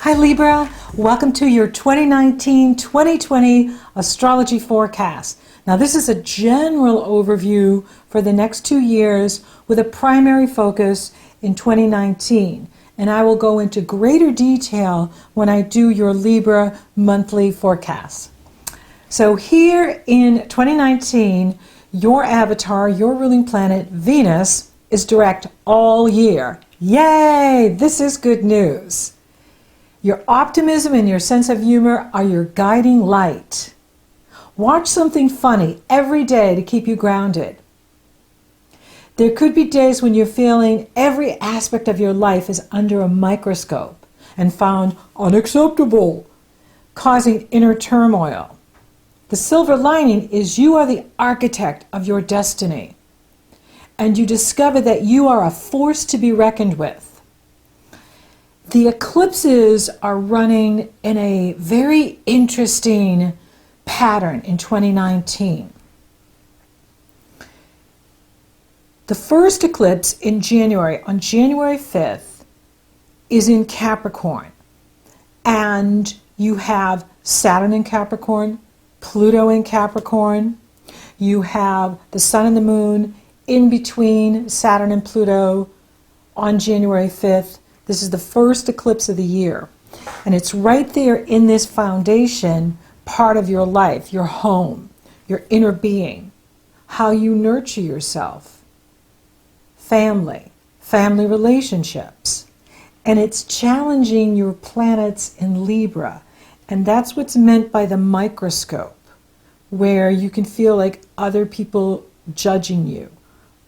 Hi Libra, welcome to your 2019-2020 astrology forecast. Now this is a general overview for the next 2 years with a primary focus in 2019. And I will go into greater detail when I do your Libra monthly forecast. So here in 2019, your avatar, your ruling planet, Venus, is direct all year. Yay! This is good news. Your optimism and your sense of humor are your guiding light. Watch something funny every day to keep you grounded. There could be days when you're feeling every aspect of your life is under a microscope and found unacceptable, causing inner turmoil. The silver lining is you are the architect of your destiny, and you discover that you are a force to be reckoned with. The eclipses are running in a very interesting pattern in 2019. The first eclipse in January, on January 5th, is in Capricorn. And you have Saturn in Capricorn, Pluto in Capricorn. You have the Sun and the Moon in between Saturn and Pluto on January 5th. This is the first eclipse of the year. And it's right there in this foundation part of your life, your home, your inner being, how you nurture yourself, family relationships. And it's challenging your planets in Libra. And that's what's meant by the microscope, where you can feel like other people judging you,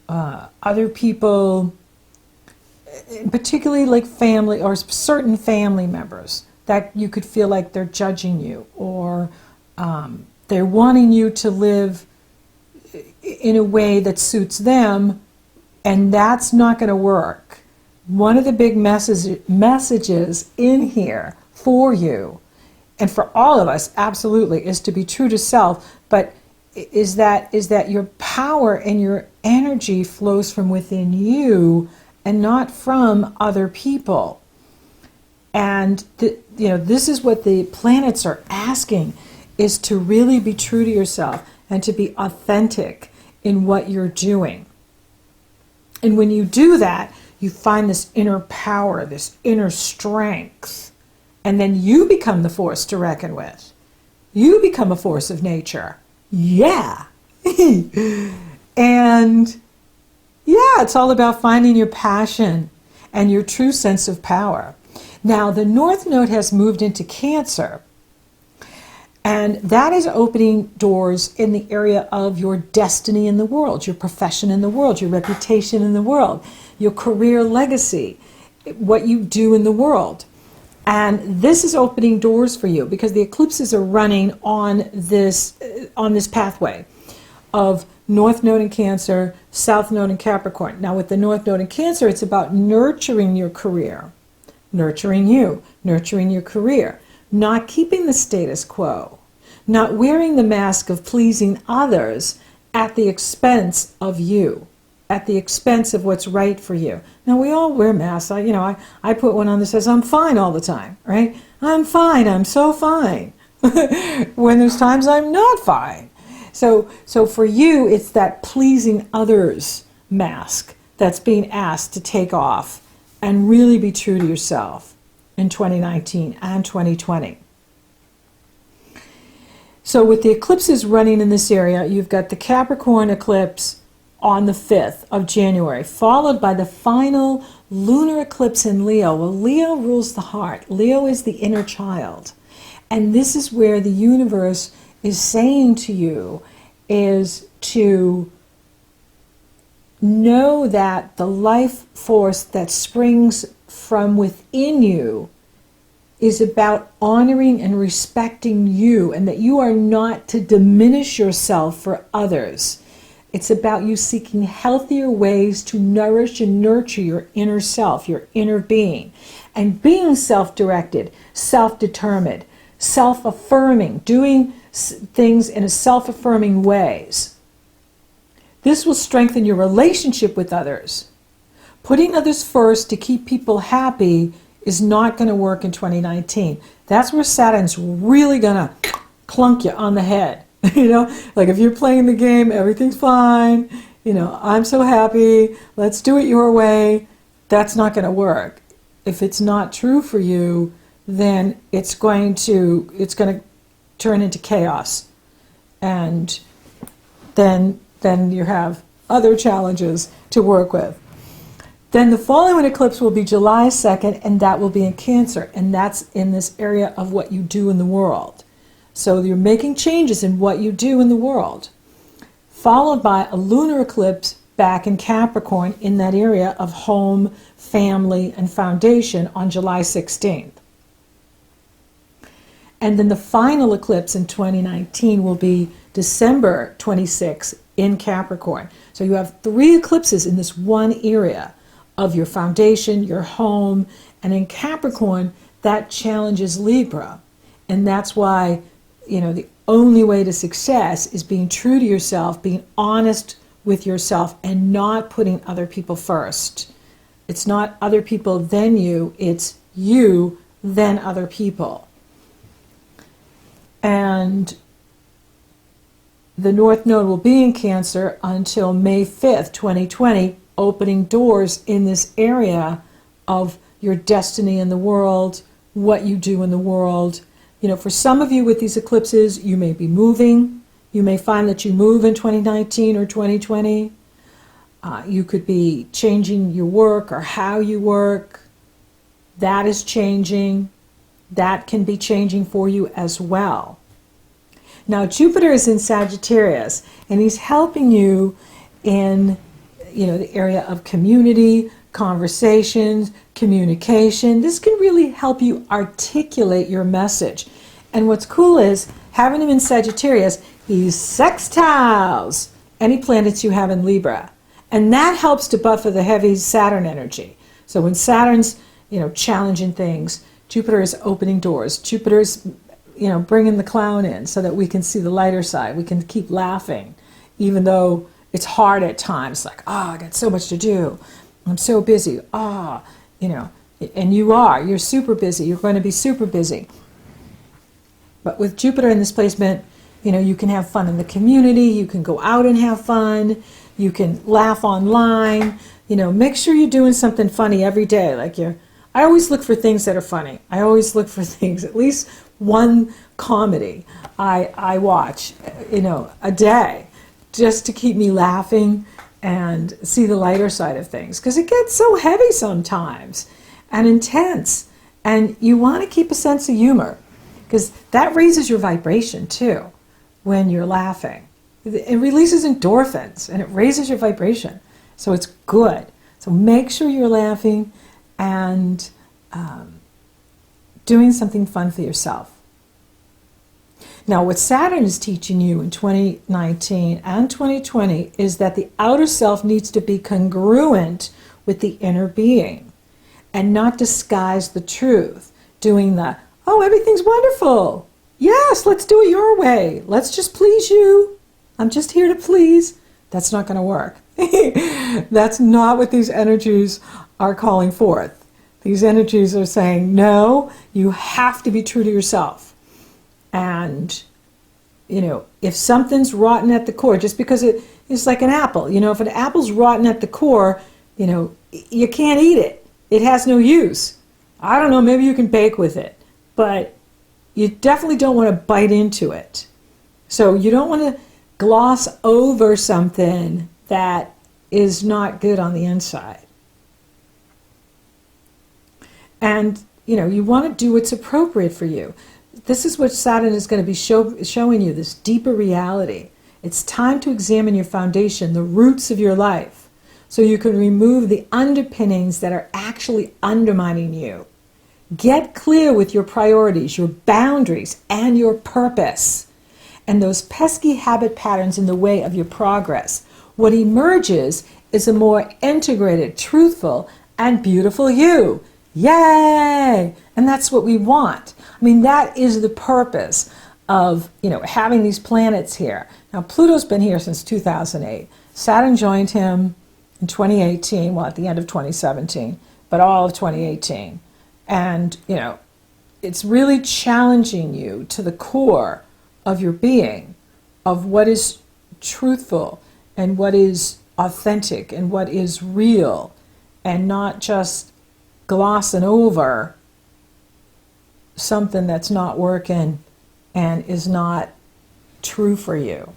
other people, particularly like family or certain family members, that you could feel like they're judging you, or they're wanting you to live in a way that suits them, and that's not going to work. One of the big messages in here for you, and for all of us, absolutely, is to be true to self, but is that your power and your energy flows from within you and not from other people. And this is what the planets are asking, is to really be true to yourself and to be authentic in what you're doing. And when you do that, you find this inner power, this inner strength, and then you become the force to reckon with. You become a force of nature. Yeah. And yeah, it's all about finding your passion and your true sense of power. Now, the North Node has moved into Cancer, and that is opening doors in the area of your destiny in the world, your profession in the world, your reputation in the world, your career legacy, what you do in the world. And this is opening doors for you because the eclipses are running on this pathway of North Node in Cancer, South Node in Capricorn. Now with the North Node in Cancer, it's about nurturing your career, nurturing you, nurturing your career, not keeping the status quo, not wearing the mask of pleasing others at the expense of you, at the expense of what's right for you. Now we all wear masks. I put one on that says, I'm fine all the time, right? I'm fine, I'm so fine. When there's times I'm not fine. So for you, it's that pleasing others mask that's being asked to take off and really be true to yourself in 2019 and 2020. So with the eclipses running in this area, you've got the Capricorn eclipse on the 5th of January, followed by the final lunar eclipse in Leo. Well, Leo rules the heart. Leo is the inner child. And this is where the universe is saying to you is to know that the life force that springs from within you is about honoring and respecting you, and that you are not to diminish yourself for others. It's about you seeking healthier ways to nourish and nurture your inner self, your inner being, and being self-directed, self-determined, self-affirming, doing things in a self-affirming ways. This will strengthen your relationship with others. Putting others first to keep people happy is not going to work in 2019. That's where Saturn's really going to clunk you on the head. You know, like if you're playing the game, everything's fine, you know, I'm so happy, let's do it your way. That's not going to work. If it's not true for you, then it's going to turn into chaos. And then you have other challenges to work with. Then the following eclipse will be July 2nd, and that will be in Cancer, and that's in this area of what you do in the world. So you're making changes in what you do in the world, followed by a lunar eclipse back in Capricorn in that area of home, family, and foundation on July 16th. And then the final eclipse in 2019 will be December 26th in Capricorn. So you have 3 eclipses in this one area of your foundation, your home, and in Capricorn, that challenges Libra. And that's why, you know, the only way to success is being true to yourself, being honest with yourself, and not putting other people first. It's not other people then you, it's you then other people. And the North Node will be in Cancer until May 5th, 2020, opening doors in this area of your destiny in the world, what you do in the world. You know, for some of you with these eclipses, you may be moving. You may find that you move in 2019 or 2020. You could be changing your work or how you work. That is changing. That can be changing for you as well. Now, Jupiter is in Sagittarius, and he's helping you in, you know, the area of community, conversations, communication. This can really help you articulate your message. And what's cool is, having him in Sagittarius, he sextiles any planets you have in Libra. And that helps to buffer the heavy Saturn energy. So when Saturn's, you know, challenging things, Jupiter is opening doors. Jupiter's, you know, bringing the clown in so that we can see the lighter side. We can keep laughing, even though it's hard at times. Like, oh, I got so much to do. I'm so busy. Ah, you know, and you're super busy. You're going to be super busy. But with Jupiter in this placement, you know, you can have fun in the community. You can go out and have fun. You can laugh online. You know, make sure you're doing something funny every day. Like I always look for things that are funny. I always look for things, at least one comedy I watch, you know, a day, just to keep me laughing and see the lighter side of things. Because it gets so heavy sometimes and intense. And you want to keep a sense of humor, because that raises your vibration too when you're laughing. It releases endorphins and it raises your vibration. So it's good. So make sure you're laughing and doing something fun for yourself. Now, what Saturn is teaching you in 2019 and 2020 is that the outer self needs to be congruent with the inner being and not disguise the truth, doing the, oh, everything's wonderful. Yes, let's do it your way. Let's just please you. I'm just here to please. That's not going to work. That's not what these energies are calling forth. These energies are saying, no, you have to be true to yourself. And, you know, if something's rotten at the core, just because it's like an apple, you know, if an apple's rotten at the core, you know, you can't eat it. It has no use. I don't know, maybe you can bake with it, but you definitely don't want to bite into it. So you don't want to gloss over something that is not good on the inside. And, you know, you want to do what's appropriate for you. This is what Saturn is going to be showing you, this deeper reality. It's time to examine your foundation, the roots of your life, so you can remove the underpinnings that are actually undermining you. Get clear with your priorities, your boundaries, and your purpose, and those pesky habit patterns in the way of your progress. What emerges is a more integrated, truthful, and beautiful you. Yay! And that's what we want. I mean, that is the purpose of, you know, having these planets here. Now, Pluto's been here since 2008. Saturn joined him in 2018, well, at the end of 2017, but all of 2018. And, it's really challenging you to the core of your being, of what is truthful and what is authentic and what is real, and not just glossing over something that's not working and is not true for you.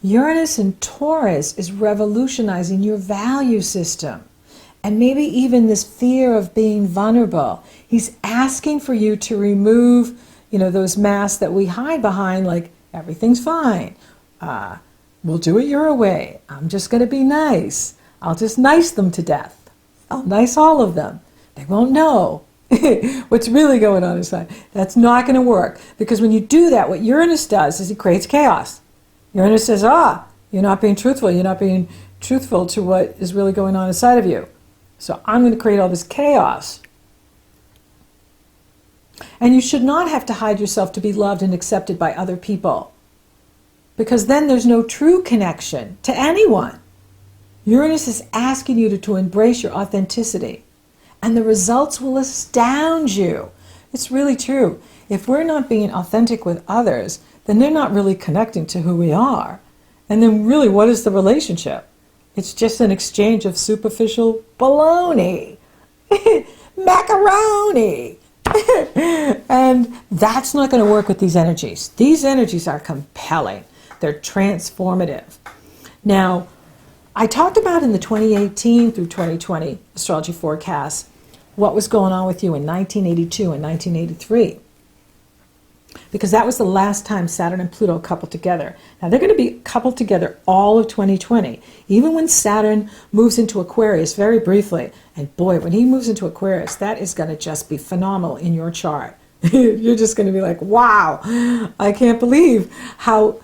Uranus in Taurus is revolutionizing your value system, and maybe even this fear of being vulnerable. He's asking for you to remove, those masks that we hide behind, like everything's fine. We'll do it your way. I'm just going to be nice. I'll just nice them to death. I'll nice all of them. They won't know what's really going on inside. That's not going to work, because when you do that, what Uranus does is he creates chaos. Uranus says, you're not being truthful. You're not being truthful to what is really going on inside of you. So I'm going to create all this chaos. And you should not have to hide yourself to be loved and accepted by other people, because then there's no true connection to anyone. Uranus is asking you to embrace your authenticity, and the results will astound you. It's really true. If we're not being authentic with others, then they're not really connecting to who we are. And then really, what is the relationship? It's just an exchange of superficial baloney, macaroni. And that's not going to work with these energies. These energies are compelling. They're transformative. Now, I talked about in the 2018 through 2020 astrology forecast what was going on with you in 1982 and 1983. Because that was the last time Saturn and Pluto coupled together. Now they're going to be coupled together all of 2020. Even when Saturn moves into Aquarius very briefly, and boy, when he moves into Aquarius, that is going to just be phenomenal in your chart. You're just going to be like, wow, I can't believe how,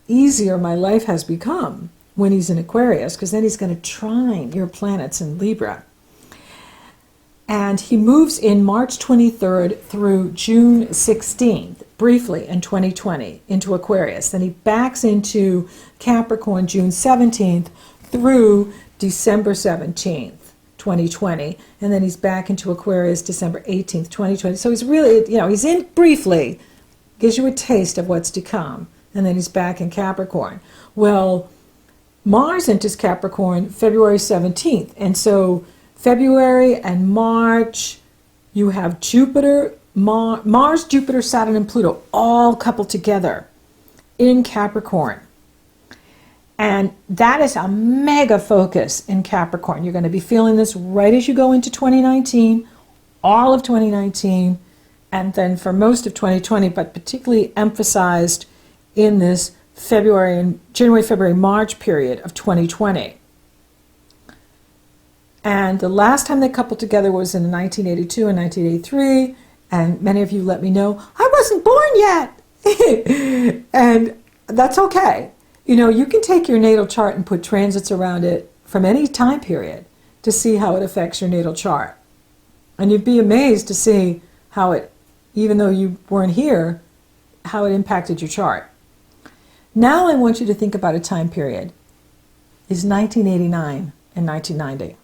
easier my life has become when he's in Aquarius, because then he's going to trine your planets in Libra. And he moves in March 23rd through June 16th, briefly in 2020, into Aquarius. Then he backs into Capricorn June 17th through December 17th, 2020. And then he's back into Aquarius December 18th, 2020. So he's really, he's in briefly, gives you a taste of what's to come. And then he's back in Capricorn. Well, Mars enters Capricorn February 17th. And so February and March, you have Jupiter, Mars, Jupiter, Saturn, and Pluto all coupled together in Capricorn. And that is a mega focus in Capricorn. You're going to be feeling this right as you go into 2019, all of 2019, and then for most of 2020, but particularly emphasized in this January, February, March period of 2020. And the last time they coupled together was in 1982 and 1983, and many of you let me know, I wasn't born yet! And that's okay. You can take your natal chart and put transits around it from any time period to see how it affects your natal chart. And you'd be amazed to see how it, even though you weren't here, how it impacted your chart. Now I want you to think about a time period. Is 1989 and 1990.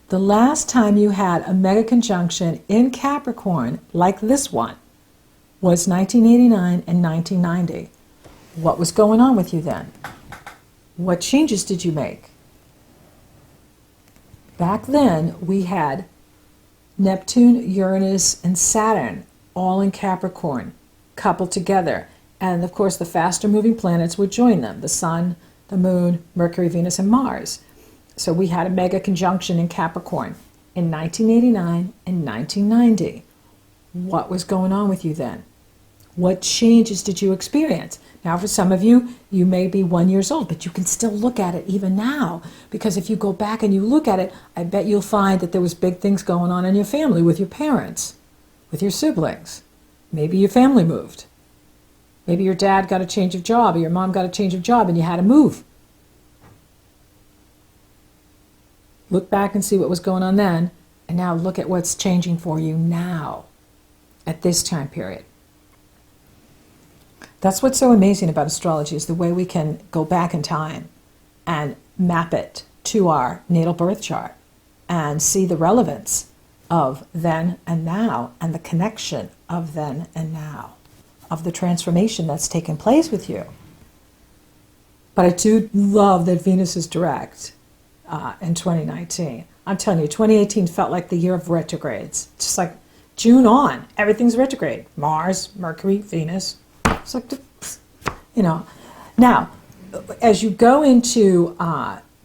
The last time you had a mega conjunction in Capricorn like this one was 1989 and 1990. What was going on with you then? What changes did you make? Back then, we had Neptune, Uranus, and Saturn all in Capricorn, coupled together. And of course, the faster moving planets would join them, the Sun, the Moon, Mercury, Venus, and Mars. So we had a mega conjunction in Capricorn in 1989 and 1990. What was going on with you then? What changes did you experience? Now, for some of you, you may be 1 year old, but you can still look at it even now. Because if you go back and you look at it, I bet you'll find that there was big things going on in your family with your parents, with your siblings. Maybe your family moved. Maybe your dad got a change of job or your mom got a change of job and you had to move. Look back and see what was going on then, and now look at what's changing for you now, at this time period. That's what's so amazing about astrology, is the way we can go back in time and map it to our natal birth chart and see the relevance of then and now and the connection of then and now, of the transformation that's taken place with you. But I do love that Venus is direct in 2019. I'm telling you, 2018 felt like the year of retrogrades. Just like June on, everything's retrograde. Mars, Mercury, Venus. It's like, Now, as you go into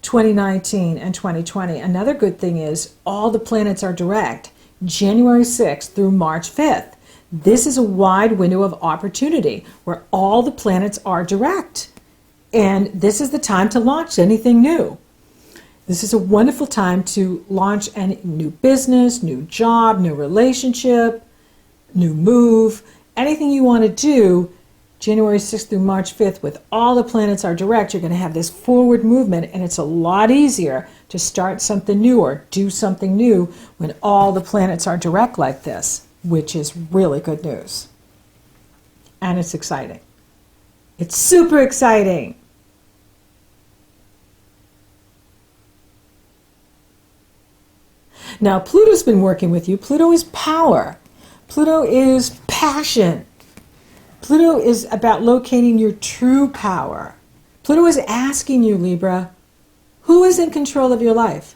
2019 and 2020, another good thing is all the planets are direct, January 6th through March 5th. This is a wide window of opportunity where all the planets are direct. And this is the time to launch anything new. This is a wonderful time to launch any new business, new job, new relationship, new move, anything you want to do. January 6th through March 5th, with all the planets are direct, you're going to have this forward movement, and it's a lot easier to start something new or do something new when all the planets are direct like this, which is really good news. And it's exciting. It's super exciting. Now, Pluto's been working with you. Pluto is power. Pluto is passion. Pluto is about locating your true power. Pluto is asking you, Libra, who is in control of your life?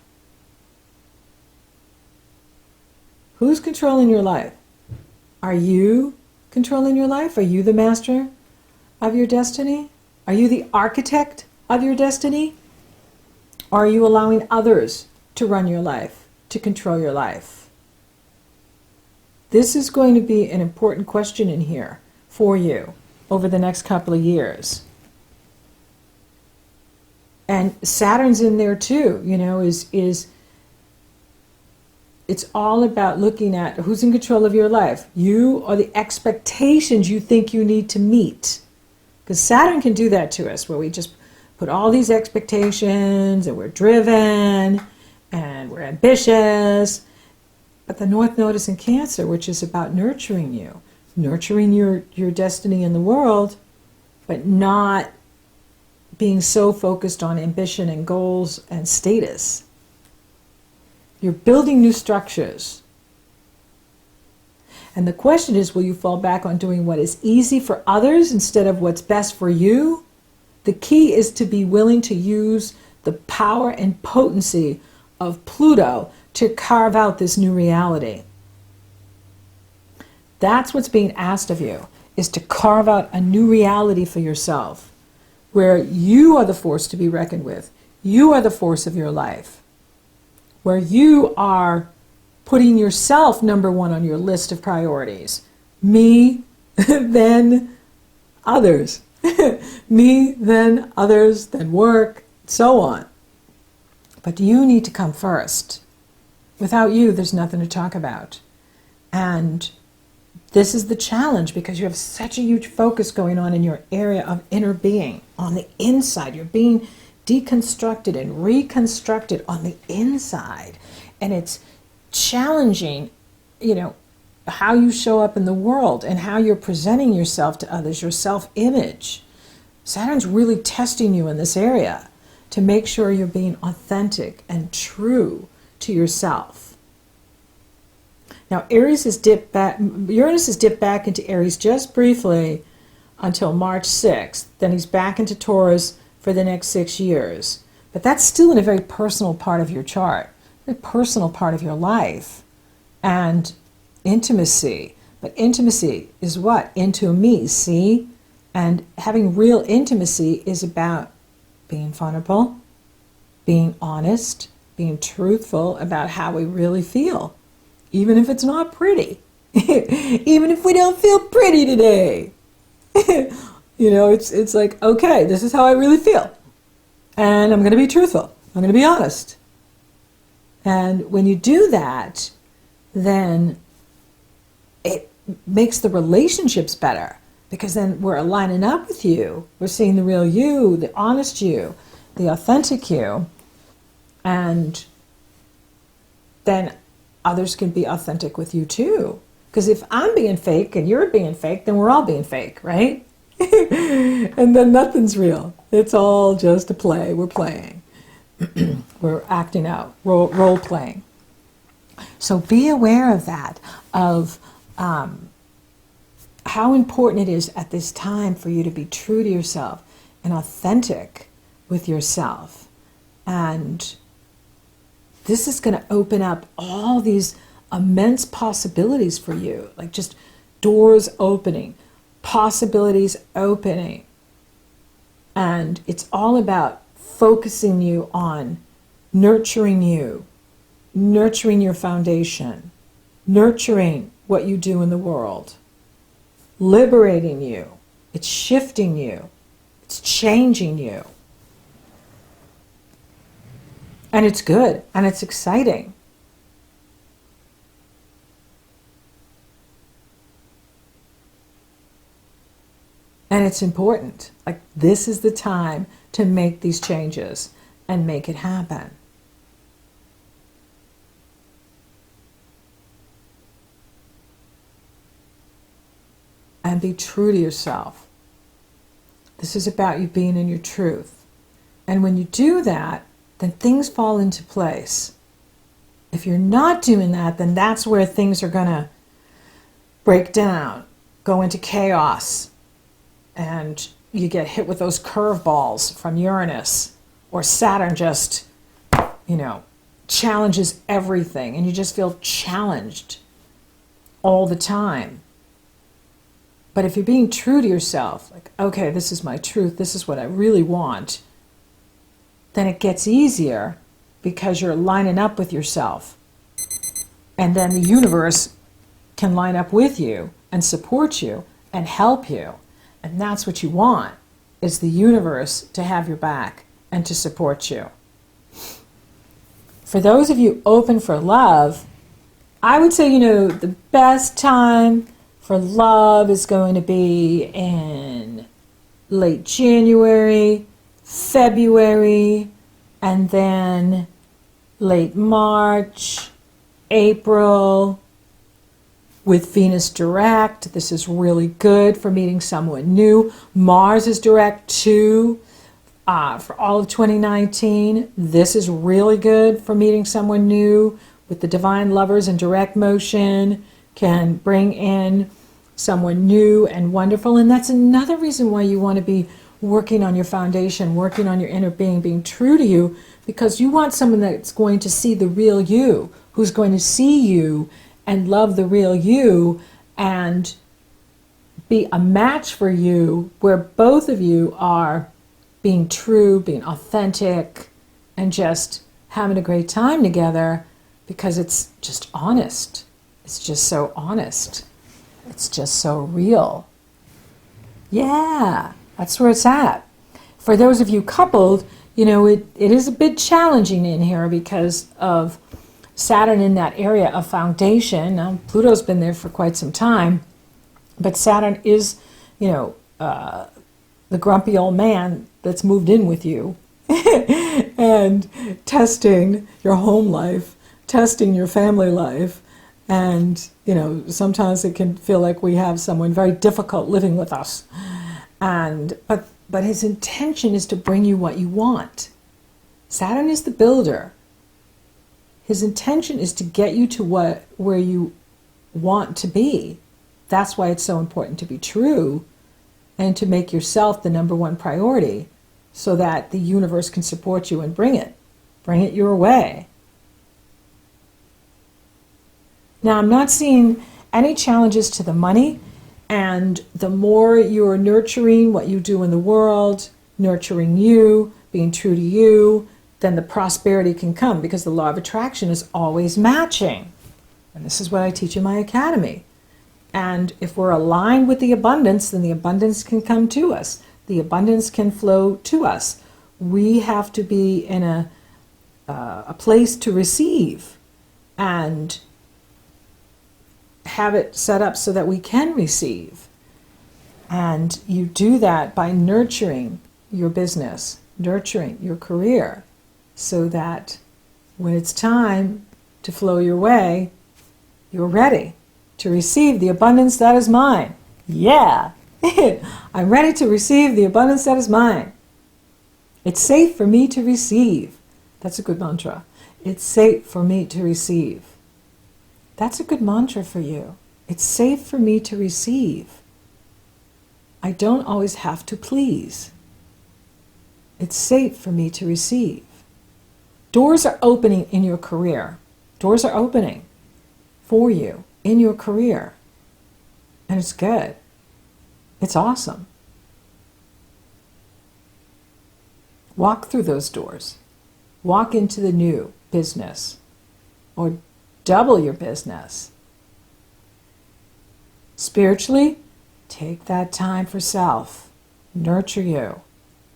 Who's controlling your life? Are you controlling your life? Are you the master of your destiny? Are you the architect of your destiny? Or are you allowing others to run your life, to control your life? This is going to be an important question in here for you over the next couple of years. And Saturn's in there too, it's all about looking at who's in control of your life. You or the expectations you think you need to meet. Because Saturn can do that to us, where we just put all these expectations and we're driven and we're ambitious. But the North Node is in Cancer, which is about nurturing you. Nurturing your destiny in the world, but not being so focused on ambition and goals and status. You're building new structures. And the question is, will you fall back on doing what is easy for others instead of what's best for you? The key is to be willing to use the power and potency of Pluto to carve out this new reality. That's what's being asked of you, is to carve out a new reality for yourself, where you are the force to be reckoned with. You are the force of your life, where you are putting yourself number one on your list of priorities. Me, then others. Me, then others, then work, so on. But you need to come first. Without you, there's nothing to talk about. And this is the challenge, because you have such a huge focus going on in your area of inner being. On the inside, you're being deconstructed and reconstructed on the inside. And it's challenging, how you show up in the world and how you're presenting yourself to others, your self-image. Saturn's really testing you in this area to make sure you're being authentic and true to yourself. Now, Uranus is dipped back into Aries just briefly until March 6th. Then he's back into Taurus for the next 6 years. But that's still in a very personal part of your chart, a very personal part of your life. And intimacy. But intimacy is what? Into me, see? And having real intimacy is about being vulnerable, being honest, being truthful about how we really feel. Even if it's not pretty. Even if we don't feel pretty today. It's like, okay, this is how I really feel. And I'm going to be truthful. I'm going to be honest. And when you do that, then it makes the relationships better. Because then we're aligning up with you. We're seeing the real you, the honest you, the authentic you. And then others can be authentic with you too. Because if I'm being fake and you're being fake, then we're all being fake, right? And then nothing's real. It's all just a play. We're playing. We're acting out, role playing. So be aware of that, of how important it is at this time for you to be true to yourself and authentic with yourself. And this is going to open up all these immense possibilities for you, like just doors opening, possibilities opening. And it's all about focusing you on nurturing you, nurturing your foundation, nurturing what you do in the world, liberating you. It's shifting you. It's changing you. And it's good, and it's exciting. And it's important. Like, this is the time to make these changes and make it happen. And be true to yourself. This is about you being in your truth. And when you do that, then things fall into place. If you're not doing that, then that's where things are going to break down, go into chaos, and you get hit with those curveballs from Uranus, or Saturn just, challenges everything, and you just feel challenged all the time. But if you're being true to yourself, like, okay, this is my truth, this is what I really want, then it gets easier because you're lining up with yourself. And then the universe can line up with you and support you and help you. And that's what you want, is the universe to have your back and to support you. For those of you open for love, I would say, the best time for love is going to be in late January, February, and then late March, April, with Venus direct. This is really good for meeting someone new. Mars is direct too for all of 2019. This is really good for meeting someone new, with the divine lovers in direct motion, can bring in someone new and wonderful. And that's another reason why you want to be working on your foundation, working on your inner being true to you, because you want someone that's going to see the real you, who's going to see you and love the real you and be a match for you, where both of you are being true, being authentic, and just having a great time together, because it's just honest. It's just so honest. It's just so real. Yeah, that's where it's at. For those of you coupled, it is a bit challenging in here because of Saturn in that area of foundation. Now, Pluto's been there for quite some time, but Saturn is, the grumpy old man that's moved in with you and testing your home life, testing your family life. And, sometimes it can feel like we have someone very difficult living with us. But his intention is to bring you what you want. Saturn is the builder. His intention is to get you to where you want to be. That's why it's so important to be true and to make yourself the number one priority, so that the universe can support you and bring it your way. Now, I'm not seeing any challenges to the money, and the more you're nurturing what you do in the world, nurturing you, being true to you, then the prosperity can come, because the law of attraction is always matching. And this is what I teach in my academy. And if we're aligned with the abundance, then the abundance can come to us. The abundance can flow to us. We have to be in a place to receive and have it set up so that we can receive. And you do that by nurturing your business, nurturing your career, so that when it's time to flow your way, you're ready to receive the abundance that is mine. Yeah, I'm ready to receive the abundance that is mine. It's safe for me to receive. That's a good mantra. It's safe for me to receive. That's a good mantra for you. It's safe for me to receive. I don't always have to please. It's safe for me to receive. Doors are opening in your career. Doors are opening for you in your career. And it's good. It's awesome. Walk through those doors. Walk into the new business or double your business. Spiritually, take that time for self. Nurture you.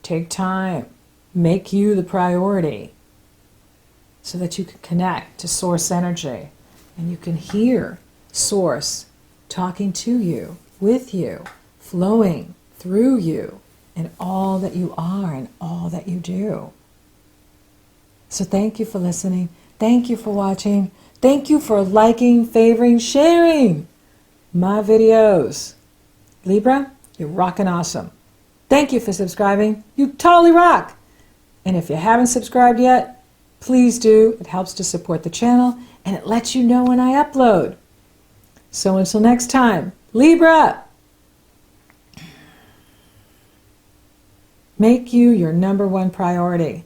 Take time. Make you the priority so that you can connect to source energy and you can hear source talking to you, with you, flowing through you in all that you are and all that you do. So thank you for listening. Thank you for watching. Thank you for liking, favoring, sharing my videos. Libra, you're rockin' awesome. Thank you for subscribing. You totally rock. And if you haven't subscribed yet, please do. It helps to support the channel and it lets you know when I upload. So until next time, Libra, make you your #1 priority.